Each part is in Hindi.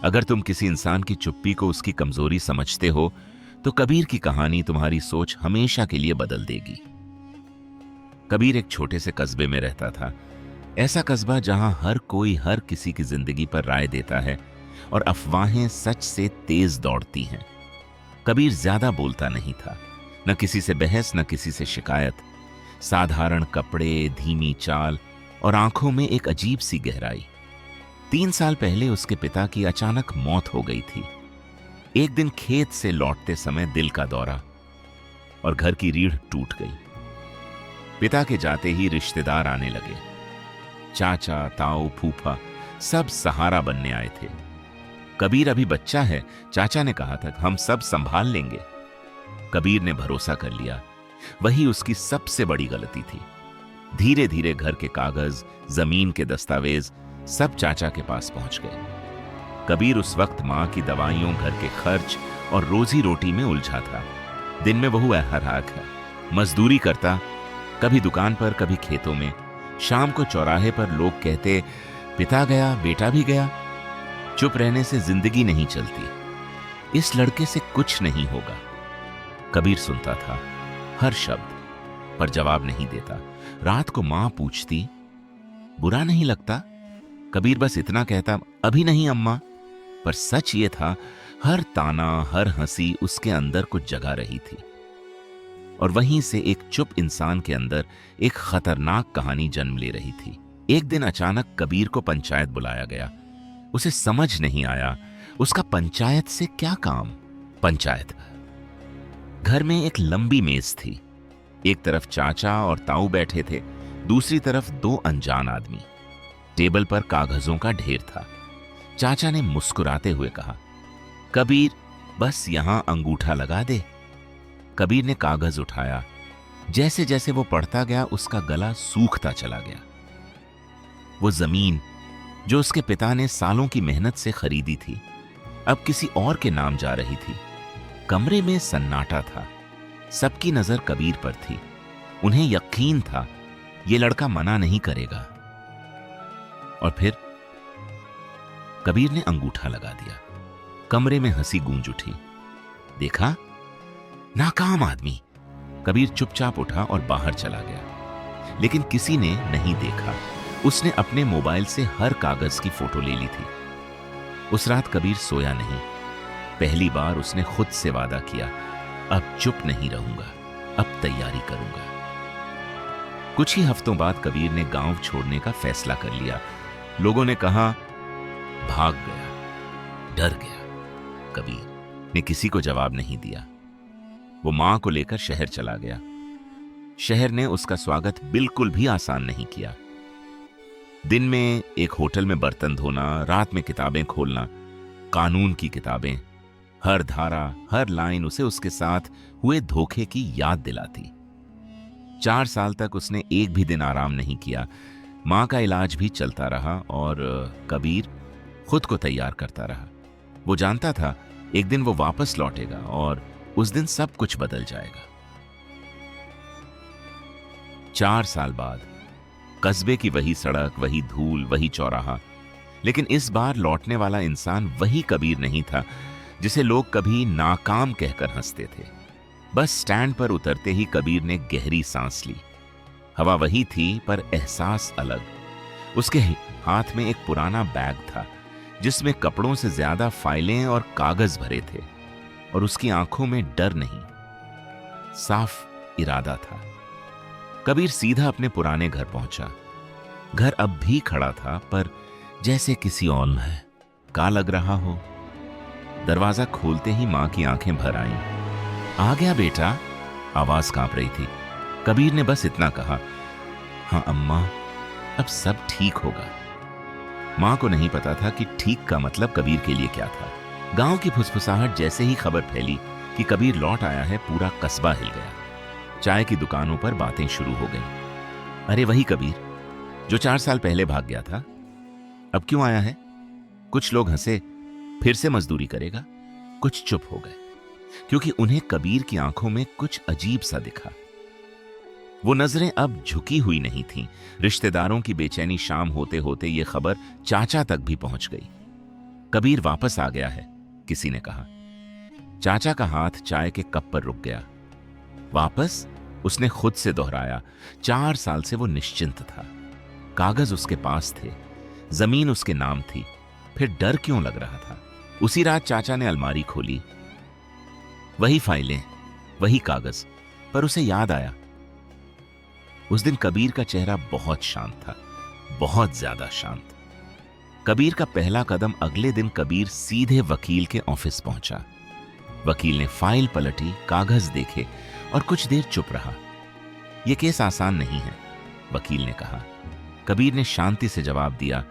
अगर तुम किसी इंसान की चुप्पी को उसकी कमजोरी समझते हो तो कबीर की कहानी तुम्हारी सोच हमेशा के लिए बदल देगी। कबीर एक छोटे से कस्बे में रहता था। ऐसा कस्बा जहां हर कोई हर किसी की जिंदगी पर राय देता है और अफवाहें सच से तेज दौड़ती हैं। कबीर ज्यादा बोलता नहीं था, न किसी से बहस न किसी से शिकायत। साधारण कपड़े, धीमी चाल और आंखों में एक अजीब सी गहराई। 3 साल पहले उसके पिता की अचानक मौत हो गई थी। एक दिन खेत से लौटते समय दिल का दौरा और घर की रीढ़ टूट गई। पिता के जाते ही रिश्तेदार आने लगे। चाचा, ताऊ, फूफा सब सहारा बनने आए थे। कबीर अभी बच्चा है, चाचा ने कहा था, हम सब संभाल लेंगे। कबीर ने भरोसा कर लिया। वही उसकी सबसे बड़ी गलती थी। धीरे धीरे घर के कागज, जमीन के दस्तावेज सब चाचा के पास पहुंच गए। कबीर उस वक्त मां की दवाइयों, घर के खर्च और रोजी रोटी में उलझा था। दिन में वह हरहाक है, मजदूरी करता, कभी दुकान पर कभी खेतों में। शाम को चौराहे पर लोग कहते, पिता गया बेटा भी गया। चुप रहने से जिंदगी नहीं चलती। इस लड़के से कुछ नहीं होगा। कबीर सुनता था हर शब्द, पर जवाब नहीं देता। रात को मां पूछती, बुरा नहीं लगता? कबीर बस इतना कहता, अभी नहीं अम्मा। पर सच ये था, हर ताना, हर हंसी उसके अंदर कुछ जगा रही थी। और वहीं से एक चुप इंसान के अंदर एक खतरनाक कहानी जन्म ले रही थी। एक दिन अचानक कबीर को पंचायत बुलाया गया। उसे समझ नहीं आया उसका पंचायत से क्या काम। पंचायत घर में एक लंबी मेज थी। एक तरफ चाचा और ताऊ बैठे थे, दूसरी तरफ 2 अनजान आदमी। टेबल पर कागजों का ढेर था। चाचा ने मुस्कुराते हुए कहा, कबीर बस यहां अंगूठा लगा दे। कबीर ने कागज उठाया। जैसे जैसे वो पढ़ता गया उसका गला सूखता चला गया। वो जमीन जो उसके पिता ने सालों की मेहनत से खरीदी थी, अब किसी और के नाम जा रही थी। कमरे में सन्नाटा था। सबकी नजर कबीर पर थी। उन्हें यकीन था ये लड़का मना नहीं करेगा। और फिर कबीर ने अंगूठा लगा दिया। कमरे में हंसी गूंज उठी। देखा, नाकाम आदमी। कबीर चुपचाप उठा और बाहर चला गया। लेकिन किसी ने नहीं देखा। उसने अपने मोबाइल से हर कागज की फोटो ले ली थी। उस रात कबीर सोया नहीं। पहली बार उसने खुद से वादा किया, अब चुप नहीं रहूंगा, अब तैयारी करूंगा। कुछ ही हफ्तों बाद कबीर ने गांव छोड़ने का फैसला कर लिया। लोगों ने कहा, भाग गया, डर गया। कबीर ने किसी को जवाब नहीं दिया। वो मां को लेकर शहर चला गया। शहर ने उसका स्वागत बिल्कुल भी आसान नहीं किया। दिन में एक होटल में बर्तन धोना, रात में किताबें खोलना, कानून की किताबें। हर धारा, हर लाइन उसे उसके साथ हुए धोखे की याद दिलाती। 4 साल तक उसने एक भी दिन आराम नहीं किया। मां का इलाज भी चलता रहा और कबीर खुद को तैयार करता रहा। वो जानता था एक दिन वो वापस लौटेगा और उस दिन सब कुछ बदल जाएगा। 4 साल बाद कस्बे की वही सड़क, वही धूल, वही चौराहा। लेकिन इस बार लौटने वाला इंसान वही कबीर नहीं था जिसे लोग कभी नाकाम कहकर हंसते थे। बस स्टैंड पर उतरते ही कबीर ने गहरी सांस ली। हवा वही थी पर एहसास अलग। उसके हाथ में एक पुराना बैग था जिसमें कपड़ों से ज्यादा फाइलें और कागज भरे थे। और उसकी आंखों में डर नहीं, साफ इरादा था। कबीर सीधा अपने पुराने घर पहुंचा। घर अब भी खड़ा था पर जैसे किसी और में का लग रहा हो। दरवाजा खोलते ही मां की आंखें भर आईं। आ गया बेटा, आवाज कांप रही थी। कबीर ने बस इतना कहा, हाँ अम्मा, अब सब ठीक होगा। मां को नहीं पता था कि ठीक का मतलब कबीर के लिए क्या था। गांव की फुसफुसाहट जैसे ही खबर फैली कि कबीर लौट आया है, पूरा कस्बा हिल गया। चाय की दुकानों पर बातें शुरू हो गईं। अरे वही कबीर जो 4 साल पहले भाग गया था, अब क्यों आया है? कुछ लोग हंसे, फिर से मजदूरी करेगा। कुछ चुप हो गए क्योंकि उन्हें कबीर की आंखों में कुछ अजीब सा दिखा। वो नजरें अब झुकी हुई नहीं थीं। रिश्तेदारों की बेचैनी शाम होते होते ये खबर चाचा तक भी पहुंच गई। कबीर वापस आ गया है, किसी ने कहा। चाचा का हाथ चाय के कप पर रुक गया। वापस? उसने खुद से दोहराया। 4 साल से वो निश्चिंत था। कागज उसके पास थे, जमीन उसके नाम थी, फिर डर क्यों लग रहा था? उसी रात चाचा ने अलमारी खोली, वही फाइलें, वही कागज, पर उसे याद आया। उस दिन कबीर का चेहरा बहुत शांत था, बहुत ज्यादा शांत। कबीर का पहला कदम अगले दिन कबीर सीधे वकील के ऑफिस पहुंचा। वकील ने फाइल पलटी, कागज देखे और कुछ देर चुप रहा। यह केस आसान नहीं है, वकील ने कहा। कबीर ने शांति से जवाब दिया,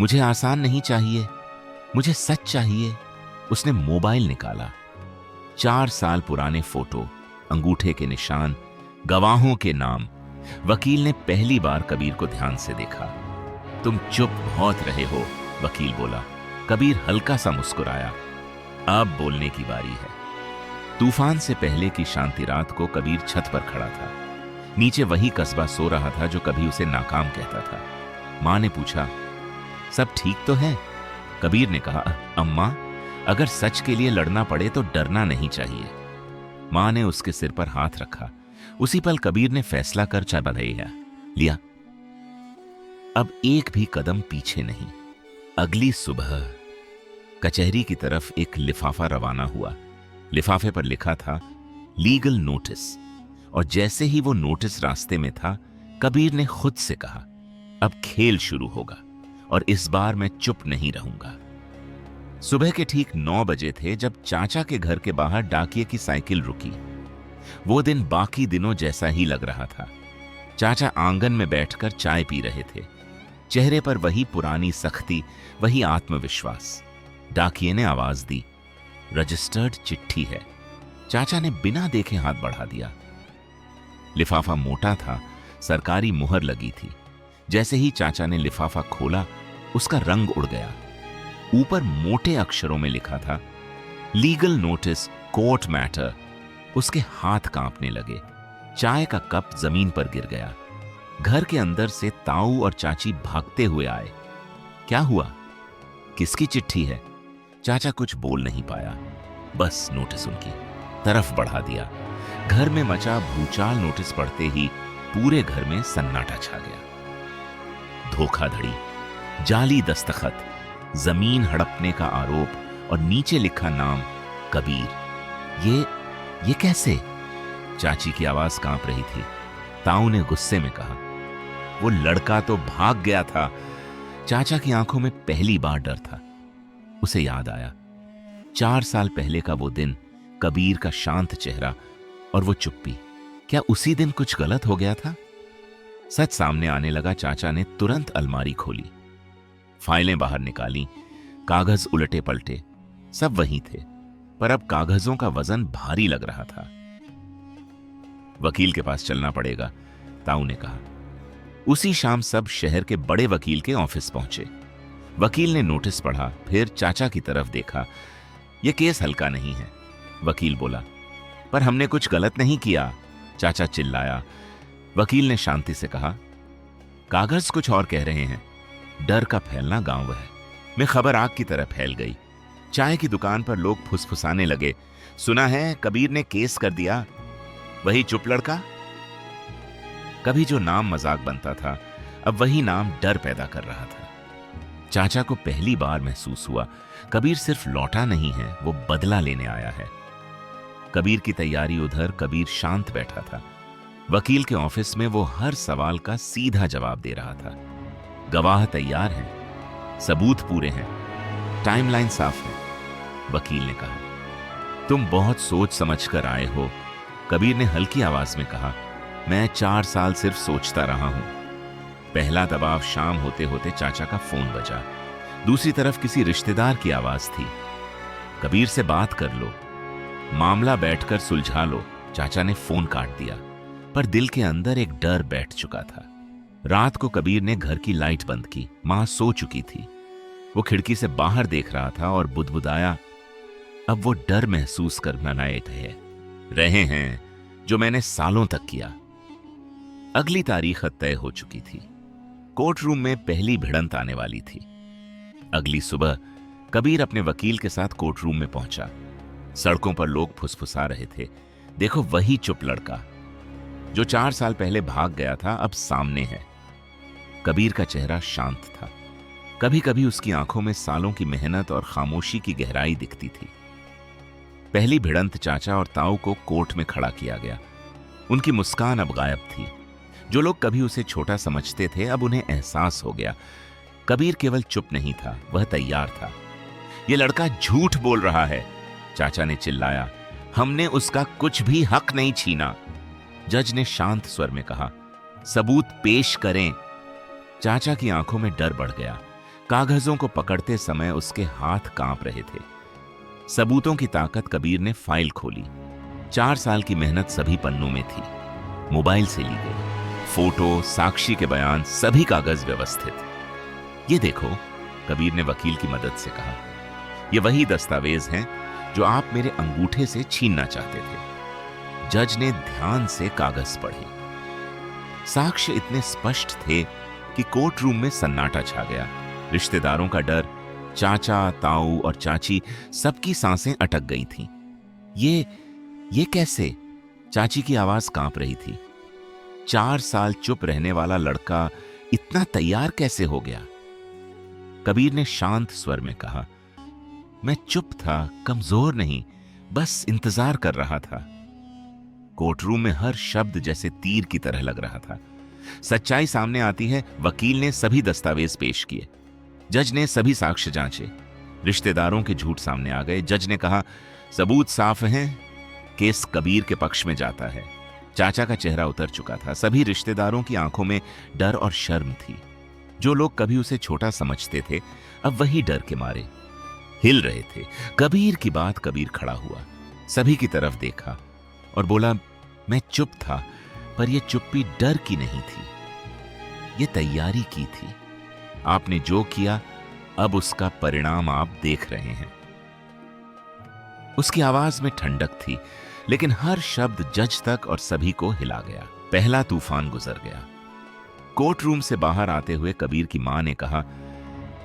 मुझे आसान नहीं चाहिए, मुझे सच चाहिए। उसने मोबाइल निकाला। 4 साल पुराने फोटो, अंगूठे के निशान, गवाहों के नाम। वकील ने पहली बार कबीर को ध्यान से देखा। तुम चुप बहुत रहे हो, वकील बोला। कबीर हल्का सा मुस्कुराया। अब बोलने की बारी है। तूफान से पहले की शांति रात को कबीर छत पर खड़ा था। नीचे वही कस्बा सो रहा था जो कभी उसे नाकाम कहता था। मां ने पूछा, सब ठीक तो है? कबीर ने कहा, अम्मा, अगर सच के लिए लड़ना पड़े तो डरना नहीं चाहिए। मां ने उसके सिर पर हाथ रखा। उसी पल कबीर ने फैसला कर चाय बनाई लिया। अब एक भी कदम पीछे नहीं। अगली सुबह कचहरी की तरफ एक लिफाफा रवाना हुआ। लिफाफे पर लिखा था लीगल नोटिस, और जैसे ही वो नोटिस रास्ते में था, कबीर ने खुद से कहा, अब खेल शुरू होगा और इस बार मैं चुप नहीं रहूंगा। सुबह के ठीक 9 बजे थे जब चाचा के घर के बाहर डाकिये की साइकिल रुकी। वो दिन बाकी दिनों जैसा ही लग रहा था। चाचा आंगन में बैठकर चाय पी रहे थे। चेहरे पर वही पुरानी सख्ती, वही आत्मविश्वास। डाकिये ने आवाज दी, रजिस्टर्ड चिट्ठी है। चाचा ने बिना देखे हाथ बढ़ा दिया। लिफाफा मोटा था, सरकारी मुहर लगी थी। जैसे ही चाचा ने लिफाफा खोला, उसका रंग उड़ गया। ऊपर मोटे अक्षरों में लिखा था लीगल नोटिस, कोर्ट मैटर। उसके हाथ कांपने लगे। चाय का कप जमीन पर गिर गया। घर के अंदर से ताऊ और चाची भागते हुए आए। क्या हुआ? किसकी चिट्ठी है? चाचा कुछ बोल नहीं पाया, बस नोटिस उनकी तरफ बढ़ा दिया। घर में मचा भूचाल नोटिस पढ़ते ही पूरे घर में सन्नाटा छा गया। धोखाधड़ी, जाली दस्तखत, जमीन हड़पने का आरोप और नीचे लिखा नाम कबीर। ये कैसे? चाची की आवाज कांप रही थी। ताऊ ने गुस्से में कहा, वो लड़का तो भाग गया था। चाचा की आंखों में पहली बार डर था। उसे याद आया 4 साल पहले का वो दिन, कबीर का शांत चेहरा और वो चुप्पी। क्या उसी दिन कुछ गलत हो गया था? सच सामने आने लगा। चाचा ने तुरंत अलमारी खोली, फाइलें बाहर निकाली, कागज उलटे पलटे। सब वही थे, पर अब कागजों का वजन भारी लग रहा था। वकील के पास चलना पड़ेगा, ताऊ ने कहा। उसी शाम सब शहर के बड़े वकील के ऑफिस पहुंचे। वकील ने नोटिस पढ़ा, फिर चाचा की तरफ देखा। यह केस हल्का नहीं है, वकील बोला। पर हमने कुछ गलत नहीं किया, चाचा चिल्लाया। वकील ने शांति से कहा, कागज कुछ और कह रहे हैं। डर का फैलना गांव है में खबर आग की तरह फैल गई। चाय की दुकान पर लोग फुसफुसाने लगे, सुना है कबीर ने केस कर दिया, वही चुप लड़का। कभी जो नाम मजाक बनता था, अब वही नाम डर पैदा कर रहा था। चाचा को पहली बार महसूस हुआ, कबीर सिर्फ लौटा नहीं है, वो बदला लेने आया है। कबीर की तैयारी उधर, कबीर शांत बैठा था। वकील के ऑफिस में वो हर सवाल का सीधा जवाब दे रहा था। गवाह तैयार हैं, सबूत पूरे हैं, टाइमलाइन साफ है। वकील ने कहा, तुम बहुत सोच समझ कर आए हो। कबीर ने हल्की आवाज में कहा, मैं 4 साल सिर्फ सोचता रहा हूं। पहला दबाव शाम होते होते चाचा का फोन बजा। दूसरी तरफ किसी रिश्तेदार की आवाज थी, कबीर से बात कर लो, मामला बैठकर सुलझा लो। चाचा ने फोन काट दिया, पर दिल के अंदर एक डर बैठ चुका था। रात को कबीर ने घर की लाइट बंद की। मां सो चुकी थी। वो खिड़की से बाहर देख रहा था और बुदबुदाया, अब वो डर महसूस कर मनाए रहे हैं जो मैंने सालों तक किया। अगली तारीख तय हो चुकी थी। कोर्ट रूम में पहली भिड़ंत आने वाली थी। अगली सुबह कबीर अपने वकील के साथ कोर्ट रूम में पहुंचा। सड़कों पर लोग फुसफुसा रहे थे, देखो वही चुप लड़का जो 4 साल पहले भाग गया था अब सामने है। कबीर का चेहरा शांत था। कभी कभी उसकी आंखों में सालों की मेहनत और खामोशी की गहराई दिखती थी। पहली भिड़ंत चाचा और ताऊ को कोर्ट में खड़ा किया गया। उनकी मुस्कान अब गायब थी। जो लोग कभी उसे छोटा समझते थे अब उन्हें एहसास हो गया, कबीर केवल चुप नहीं था, वह तैयार था। यह लड़का झूठ बोल रहा है, चाचा ने चिल्लाया। हमने उसका कुछ भी हक नहीं छीना। जज ने शांत स्वर में कहा, सबूत पेश करें। चाचा की आंखों में डर बढ़ गया। कागजों को पकड़ते समय उसके हाथ कांप रहे थे। सबूतों की ताकत। कबीर ने फाइल खोली। 4 साल की मेहनत सभी पन्नों में थी। मोबाइल से ली गई फोटो, साक्षी के बयान, सभी कागज व्यवस्थित। ये देखो, कबीर ने वकील की मदद से कहा, ये वही दस्तावेज हैं जो आप मेरे अंगूठे से छीनना चाहते थे। जज ने ध्यान से कागज पढ़े। साक्ष्य इतने स्पष्ट थे कि कोर्ट रूम में सन्नाटा छा गया। रिश्तेदारों का डर, चाचा, ताऊ और चाची, सबकी सांसें अटक गई थीं। ये कैसे? चाची की आवाज कांप रही थी। 4 साल चुप रहने वाला लड़का इतना तैयार कैसे हो गया? कबीर ने शांत स्वर में कहा, मैं चुप था, कमजोर नहीं, बस इंतजार कर रहा था। कोर्टरूम में हर शब्द जैसे तीर की तरह लग रहा था। सच्चाई सामने आती है। वकील ने सभी दस्तावेज पेश किए। जज ने सभी साक्ष्य जांचे। रिश्तेदारों के झूठ सामने आ गए। जज ने कहा, सबूत साफ हैं, केस कबीर के पक्ष में जाता है। चाचा का चेहरा उतर चुका था। सभी रिश्तेदारों की आंखों में डर और शर्म थी। जो लोग कभी उसे छोटा समझते थे अब वही डर के मारे हिल रहे थे। कबीर की बात। कबीर खड़ा हुआ, सभी की तरफ देखा और बोला, मैं चुप था, पर यह चुप्पी डर की नहीं थी, यह तैयारी की थी। आपने जो किया अब उसका परिणाम आप देख रहे हैं। उसकी आवाज में ठंडक थी, लेकिन हर शब्द जज तक और सभी को हिला गया। पहला तूफान गुजर गया। कोर्ट रूम से बाहर आते हुए कबीर की मां ने कहा,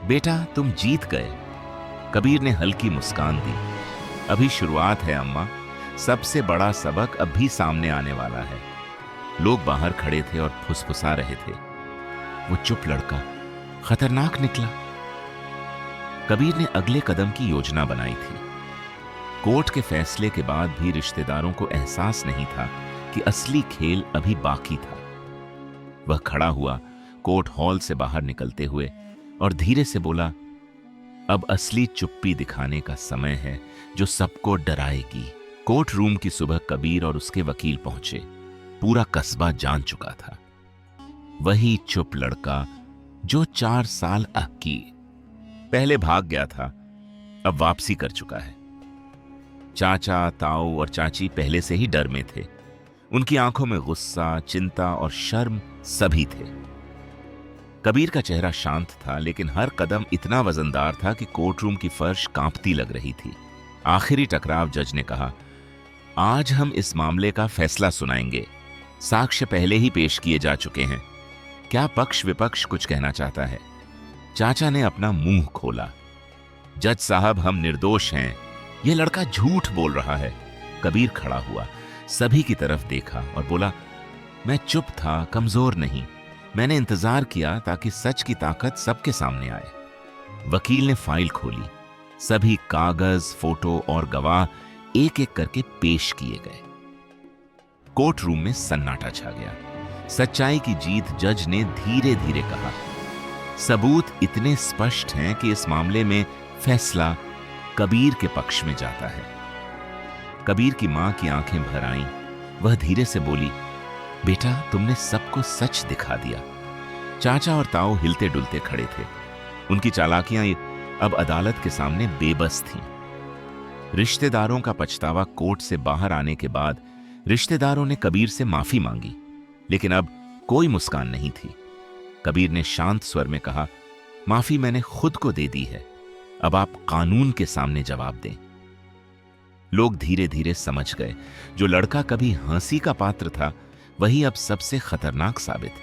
बेटा तुम जीत गए। कबीर ने हल्की मुस्कान दी। अभी शुरुआत है अम्मा, सबसे बड़ा सबक अभी सामने आने वाला है। लोग बाहर खड़े थे और फुसफुसा रहे थे, वो चुप लड़का खतरनाक निकला। कबीर ने अगले कदम की योजना बनाई थी। कोर्ट के फैसले के बाद भी रिश्तेदारों को एहसास नहीं था कि असली खेल अभी बाकी था। वह खड़ा हुआ कोर्ट हॉल से बाहर निकलते हुए और धीरे से बोला, अब असली चुप्पी दिखाने का समय है जो सबको डराएगी। कोर्ट रूम की सुबह कबीर और उसके वकील पहुंचे। पूरा कस्बा जान चुका था, वही चुप लड़का जो 4 साल अक्की पहले भाग गया था अब वापसी कर चुका है। चाचा, ताऊ और चाची पहले से ही डर में थे। उनकी आंखों में गुस्सा, चिंता और शर्म सभी थे। कबीर का चेहरा शांत था, लेकिन हर कदम इतना वजनदार था कि कोर्टरूम की फर्श कांपती लग रही थी। आखिरी टकराव। जज ने कहा, आज हम इस मामले का फैसला सुनाएंगे। साक्ष्य पहले ही पेश किए जा चुके हैं। क्या पक्ष विपक्ष कुछ कहना चाहता है? चाचा ने अपना मुंह खोला। जज साहब, हम निर्दोष हैं, यह लड़का झूठ बोल रहा है। कबीर खड़ा हुआ, सभी की तरफ देखा और बोला, मैं चुप था, कमजोर नहीं। मैंने इंतजार किया ताकि सच की ताकत सबके सामने आए। वकील ने फाइल खोली। सभी कागज, फोटो और गवाह एक एक करके पेश किए गए। कोर्ट रूम में सन्नाटा छा गया। सच्चाई की जीत। जज ने धीरे धीरे कहा, सबूत इतने स्पष्ट हैं कि इस मामले में फैसला कबीर के पक्ष में जाता है। कबीर की मां की आंखें भर आईं। वह धीरे से बोली, बेटा तुमने सबको सच दिखा दिया। चाचा और ताऊ हिलते डुलते खड़े थे। उनकी चालाकियां अब अदालत के सामने बेबस थीं। रिश्तेदारों का पछतावा। कोर्ट से बाहर आने के बाद रिश्तेदारों ने कबीर से माफी मांगी, लेकिन अब कोई मुस्कान नहीं थी। कबीर ने शांत स्वर में कहा, माफी मैंने खुद को दे दी है, अब आप कानून के सामने जवाब दें। लोग धीरे धीरे समझ गए, जो लड़का कभी हंसी का पात्र था वही अब सबसे खतरनाक साबित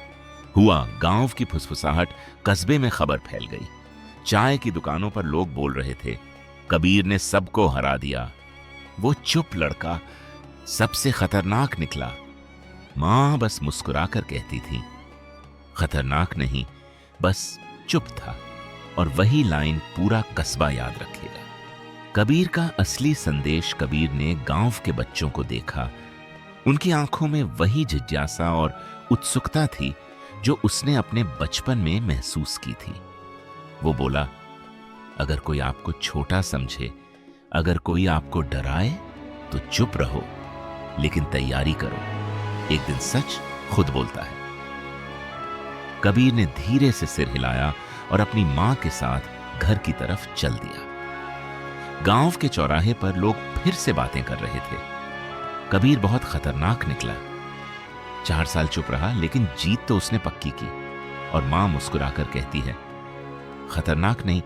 हुआ। गांव की फुसफुसाहट, कस्बे में खबर फैल गई। चाय की दुकानों पर लोग बोल रहे थे, कबीर ने सबको हरा दिया, वो चुप लड़का सबसे खतरनाक निकला। मां बस मुस्कुराकर कहती थी, खतरनाक नहीं, बस चुप था। और वही लाइन पूरा कस्बा याद रखेगा। कबीर का असली संदेश कबीर ने गांव के बच्चों को देखा। उनकी आंखों में वही जिज्ञासा और उत्सुकता थी जो उसने अपने बचपन में महसूस की थी। वो बोला, अगर कोई आपको छोटा समझे, अगर कोई आपको डराए, तो चुप रहो, लेकिन तैयारी करो, एक दिन सच खुद बोलता है। कबीर ने धीरे से सिर हिलाया और अपनी मां के साथ घर की तरफ चल दिया। गांव के चौराहे पर लोग फिर से बातें कर रहे थे। कबीर बहुत खतरनाक निकला। 4 साल चुप रहा, लेकिन जीत तो उसने पक्की की। और मां मुस्कुराकर कहती है, खतरनाक नहीं,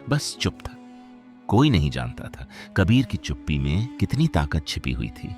बस चुप था। कोई नहीं जानता था कबीर की चुप्पी में कितनी ताकत छिपी हुई थी।